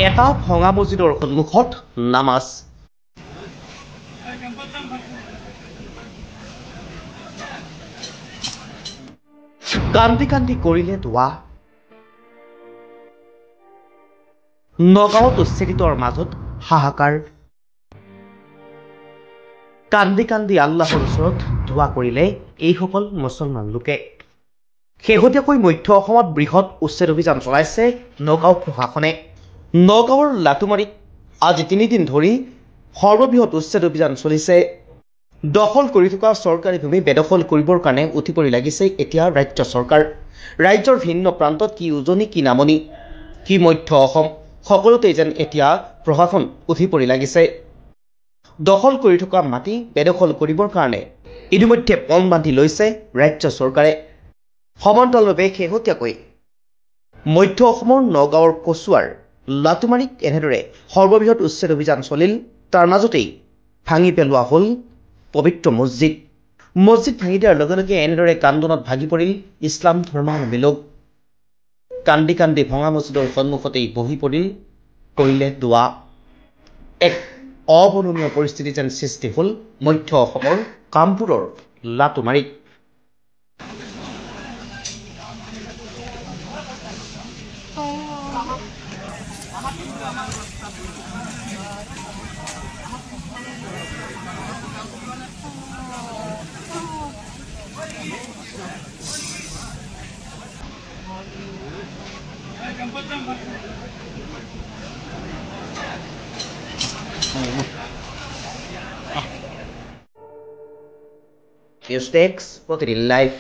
এটা ভঙা মছজিদৰ সন্মুখত নামাজ। কান্দি কান্দি কৰিলে দোৱা। নগাঁৱত উচ্ছেদিতৰ মাজত হাহাকাৰ। কান্দি কান্দি আল্লাহৰ ওচৰত দোৱা কৰিলে এইসকল মুছলমান লোকে। শেহতীয়াকৈ মধ্য অসমত বৃহৎ উচ্ছেদ অভিযান চলাইছে নগাঁও প্ৰশাসনে। নগাঁৱৰ লাটুমাৰীত আজি 3 দিন ধৰি সৰ্ববৃহৎ উচ্ছেদ অভিযান চলিছে। দখল কৰি থকা চৰকাৰী ভূমি বেদখল কৰিবৰ কাৰণে উঠি পৰি লাগিছে এতিয়া ৰাজ্য চৰকাৰ। ৰাজ্যৰ ভিন্ন প্ৰান্তত কি উজনি কি নামনি কি মধ্য অসম সকলোতে যেন এতিয়া প্ৰশাসন উঠি পৰি লাগিছে। দখল কৰি থকা মাটি বেদখল কৰিবৰ কাৰণে ইতিমধ্যে পণ বান্ধি লৈছে ৰাজ্য চৰকাৰে। সমান্তৰালভাৱে শেহতীয়াকৈ মধ্য অসমৰ নগাঁৱৰ কচুৱাৰ লাটুমাৰীত এনেদৰে সৰ্ববৃহৎ উচ্ছেদ অভিযান চলিল। তাৰ মাজতেই ভাঙি পেলোৱা হ'ল পবিত্ৰ মছজিদ। মছজিদ ভাঙি দিয়াৰ লগে লগে এনেদৰে কান্দোনত ভাগি পৰিল ইছলাম ধৰ্মাৱলম্বী লোক। কান্দি কান্দি ভঙা মছজিদৰ সন্মুখতেই বহি কৰিলে দোৱা। এক অবৰ্ণনীয় পৰিস্থিতি যেন সৃষ্টি হ'ল মধ্য অসমৰ কামপুৰৰ লাটুমাৰীত। News Text, Positive Life.